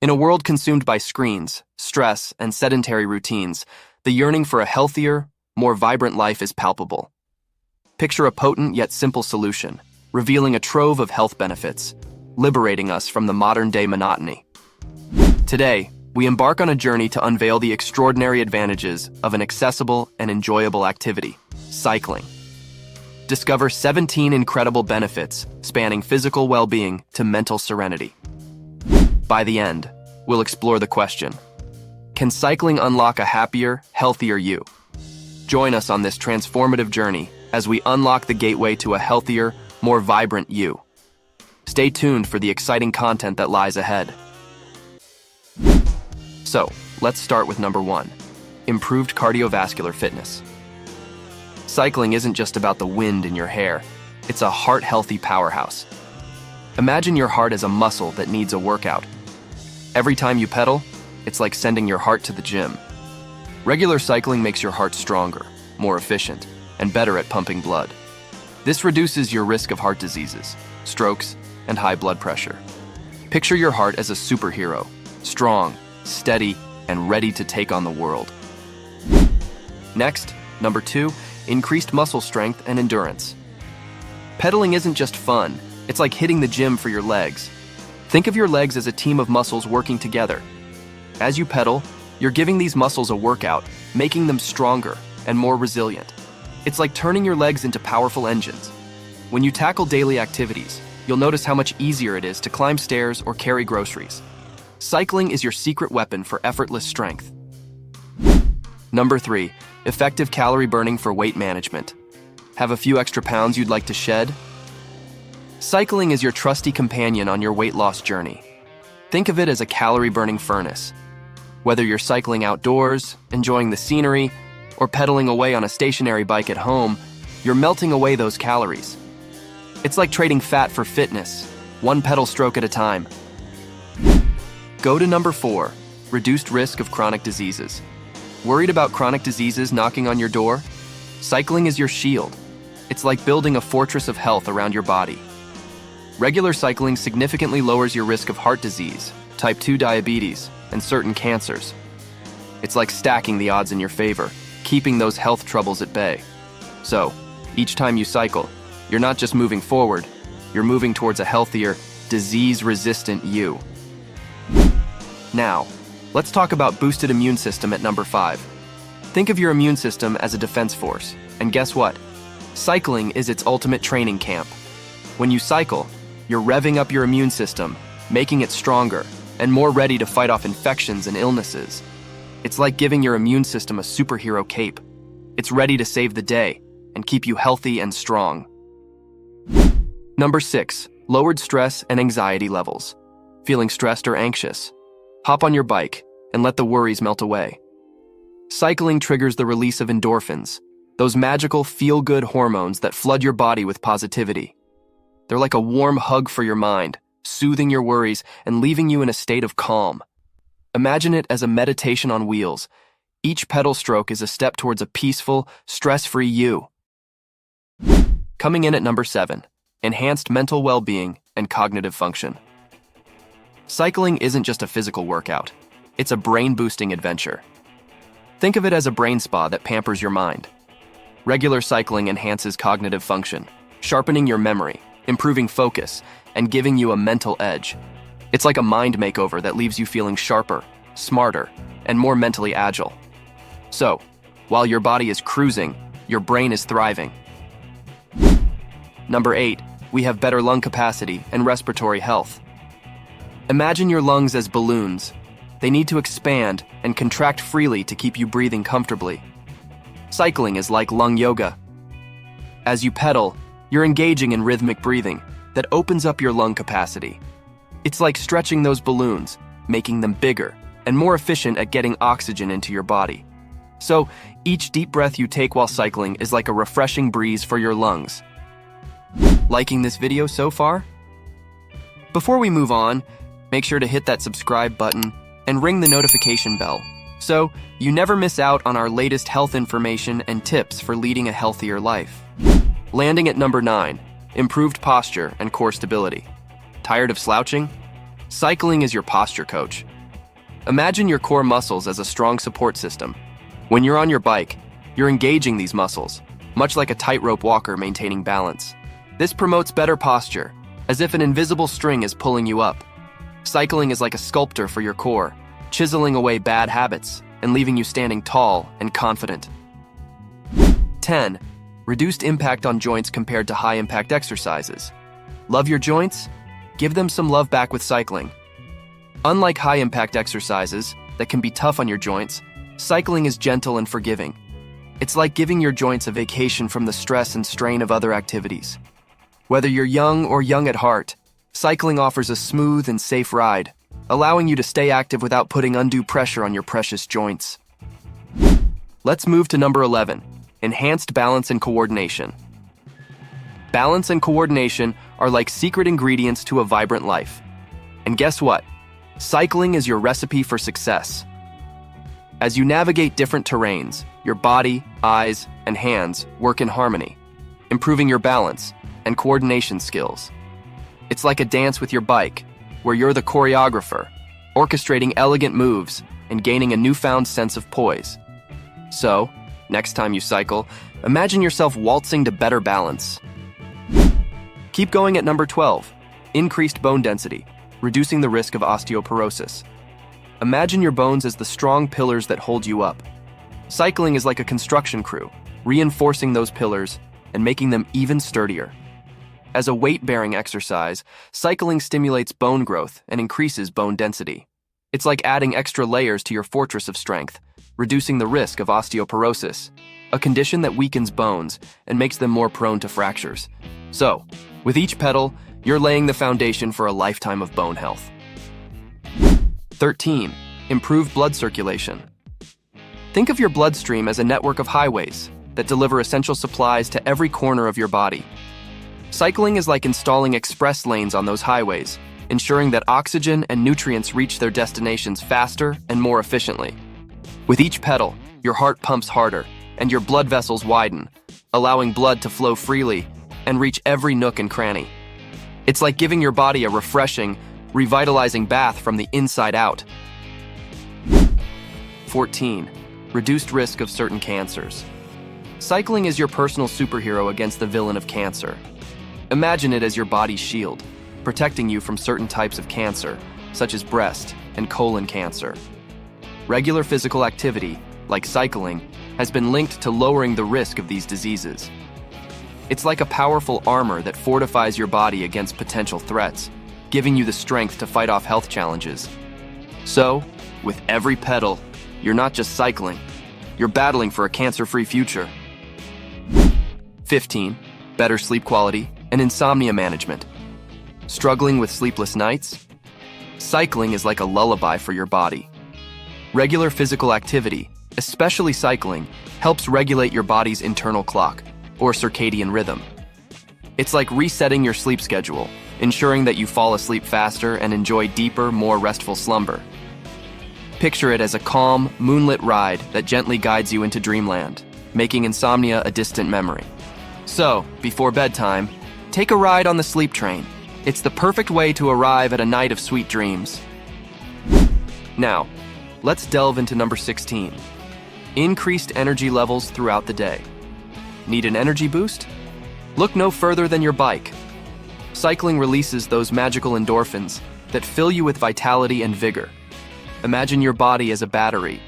In a world consumed by screens, stress, and sedentary routines, the yearning for a healthier, more vibrant life is palpable. Picture a potent yet simple solution, revealing a trove of health benefits, liberating us from the modern-day monotony. Today, we embark on a journey to unveil the extraordinary advantages of an accessible and enjoyable activity, cycling. Discover 17 incredible benefits spanning physical well-being to mental serenity. By the end, we'll explore the question, can cycling unlock a happier, healthier you? Join us on this transformative journey as we unlock the gateway to a healthier, more vibrant you. Stay tuned for the exciting content that lies ahead. So, let's start with number 1, improved cardiovascular fitness. Cycling isn't just about the wind in your hair, it's a heart-healthy powerhouse. Imagine your heart as a muscle that needs a workout. Every time you pedal, it's like sending your heart to the gym. Regular cycling makes your heart stronger, more efficient, and better at pumping blood. This reduces your risk of heart diseases, strokes, and high blood pressure. Picture your heart as a superhero, strong, steady, and ready to take on the world. Next, number 2, increased muscle strength and endurance. Pedaling isn't just fun, it's like hitting the gym for your legs. Think of your legs as a team of muscles working together. As you pedal, you're giving these muscles a workout, making them stronger and more resilient. It's like turning your legs into powerful engines. When you tackle daily activities, you'll notice how much easier it is to climb stairs or carry groceries. Cycling is your secret weapon for effortless strength. Number 3, effective calorie burning for weight management. Have a few extra pounds you'd like to shed? Cycling is your trusty companion on your weight loss journey. Think of it as a calorie-burning furnace. Whether you're cycling outdoors, enjoying the scenery, or pedaling away on a stationary bike at home, you're melting away those calories. It's like trading fat for fitness, one pedal stroke at a time. Go to number 4, reduced risk of chronic diseases. Worried about chronic diseases knocking on your door? Cycling is your shield. It's like building a fortress of health around your body. Regular cycling significantly lowers your risk of heart disease, type 2 diabetes, and certain cancers. It's like stacking the odds in your favor, keeping those health troubles at bay. So, each time you cycle, you're not just moving forward, you're moving towards a healthier, disease-resistant you. Now, let's talk about boosted immune system at number 5. Think of your immune system as a defense force, and guess what? Cycling is its ultimate training camp. When you cycle, you're revving up your immune system, making it stronger and more ready to fight off infections and illnesses. It's like giving your immune system a superhero cape. It's ready to save the day and keep you healthy and strong. Number 6, lowered stress and anxiety levels. Feeling stressed or anxious? Hop on your bike and let the worries melt away. Cycling triggers the release of endorphins, those magical feel-good hormones that flood your body with positivity. They're like a warm hug for your mind, soothing your worries and leaving you in a state of calm. Imagine it as a meditation on wheels. Each pedal stroke is a step towards a peaceful, stress-free you. Coming in at number 7, enhanced mental well-being and cognitive function. Cycling isn't just a physical workout. It's a brain-boosting adventure. Think of it as a brain spa that pampers your mind. Regular cycling enhances cognitive function, sharpening your memory, improving focus, and giving you a mental edge. It's like a mind makeover that leaves you feeling sharper, smarter, and more mentally agile. So, while your body is cruising, your brain is thriving. Number 8, we have better lung capacity and respiratory health. Imagine your lungs as balloons. They need to expand and contract freely to keep you breathing comfortably. Cycling is like lung yoga. As you pedal, you're engaging in rhythmic breathing that opens up your lung capacity. It's like stretching those balloons, making them bigger and more efficient at getting oxygen into your body. So, each deep breath you take while cycling is like a refreshing breeze for your lungs. Liking this video so far? Before we move on, make sure to hit that subscribe button and ring the notification bell so you never miss out on our latest health information and tips for leading a healthier life. Landing at number 9, improved posture and core stability. Tired of slouching? Cycling is your posture coach. Imagine your core muscles as a strong support system. When you're on your bike, you're engaging these muscles, much like a tightrope walker maintaining balance. This promotes better posture, as if an invisible string is pulling you up. Cycling is like a sculptor for your core, chiseling away bad habits and leaving you standing tall and confident. 10. Reduced impact on joints compared to high-impact exercises. Love your joints? Give them some love back with cycling. Unlike high-impact exercises that can be tough on your joints, cycling is gentle and forgiving. It's like giving your joints a vacation from the stress and strain of other activities. Whether you're young or young at heart, cycling offers a smooth and safe ride, allowing you to stay active without putting undue pressure on your precious joints. Let's move to number 11, enhanced balance and coordination. Balance and coordination are like secret ingredients to a vibrant life. And guess what? Cycling is your recipe for success. As you navigate different terrains, your body, eyes, and hands work in harmony, improving your balance and coordination skills. It's like a dance with your bike, where you're the choreographer, orchestrating elegant moves and gaining a newfound sense of poise. So, next time you cycle, imagine yourself waltzing to better balance. Keep going at number 12, increased bone density, reducing the risk of osteoporosis. Imagine your bones as the strong pillars that hold you up. Cycling is like a construction crew, reinforcing those pillars and making them even sturdier. As a weight-bearing exercise, cycling stimulates bone growth and increases bone density. It's like adding extra layers to your fortress of strength, reducing the risk of osteoporosis, a condition that weakens bones and makes them more prone to fractures. So, with each pedal, you're laying the foundation for a lifetime of bone health. 13. Improved blood circulation. Think of your bloodstream as a network of highways that deliver essential supplies to every corner of your body. Cycling is like installing express lanes on those highways, ensuring that oxygen and nutrients reach their destinations faster and more efficiently. With each pedal, your heart pumps harder and your blood vessels widen, allowing blood to flow freely and reach every nook and cranny. It's like giving your body a refreshing, revitalizing bath from the inside out. 14. Reduced risk of certain cancers. Cycling is your personal superhero against the villain of cancer. Imagine it as your body's shield, protecting you from certain types of cancer, such as breast and colon cancer. Regular physical activity, like cycling, has been linked to lowering the risk of these diseases. It's like a powerful armor that fortifies your body against potential threats, giving you the strength to fight off health challenges. So, with every pedal, you're not just cycling, you're battling for a cancer-free future. 15. Better sleep quality and insomnia management. Struggling with sleepless nights? Cycling is like a lullaby for your body. Regular physical activity, especially cycling, helps regulate your body's internal clock, or circadian rhythm. It's like resetting your sleep schedule, ensuring that you fall asleep faster and enjoy deeper, more restful slumber. Picture it as a calm, moonlit ride that gently guides you into dreamland, making insomnia a distant memory. So, before bedtime, take a ride on the sleep train. It's the perfect way to arrive at a night of sweet dreams. Now, let's delve into number 16. Increased energy levels throughout the day. Need an energy boost? Look no further than your bike. Cycling releases those magical endorphins that fill you with vitality and vigor. Imagine your body as a battery,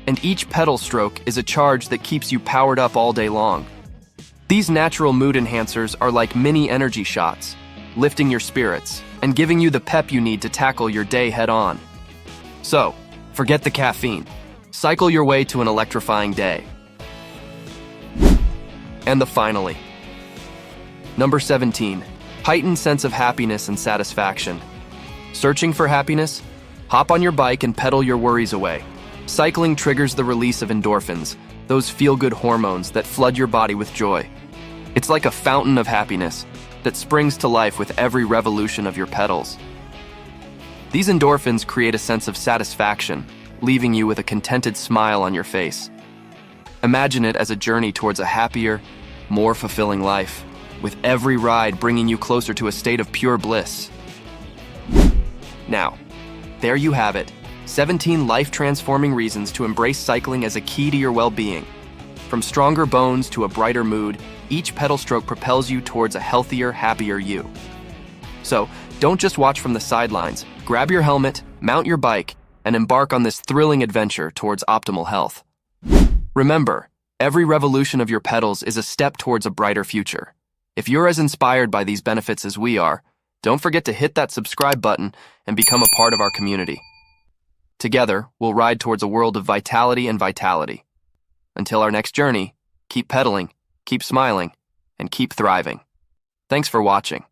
and each pedal stroke is a charge that keeps you powered up all day long. These natural mood enhancers are like mini energy shots, lifting your spirits and giving you the pep you need to tackle your day head-on. So, forget the caffeine. Cycle your way to an electrifying day. And finally, number 17, heightened sense of happiness and satisfaction. Searching for happiness? Hop on your bike and pedal your worries away. Cycling triggers the release of endorphins, those feel-good hormones that flood your body with joy. It's like a fountain of happiness that springs to life with every revolution of your pedals. These endorphins create a sense of satisfaction, leaving you with a contented smile on your face. Imagine it as a journey towards a happier, more fulfilling life, with every ride bringing you closer to a state of pure bliss. Now, there you have it. 17 life-transforming reasons to embrace cycling as a key to your well-being. From stronger bones to a brighter mood, each pedal stroke propels you towards a healthier, happier you. So, don't just watch from the sidelines. Grab your helmet, mount your bike, and embark on this thrilling adventure towards optimal health. Remember, every revolution of your pedals is a step towards a brighter future. If you're as inspired by these benefits as we are, don't forget to hit that subscribe button and become a part of our community. Together, we'll ride towards a world of vitality and vitality. Until our next journey, keep pedaling, keep smiling, and keep thriving. Thanks for watching.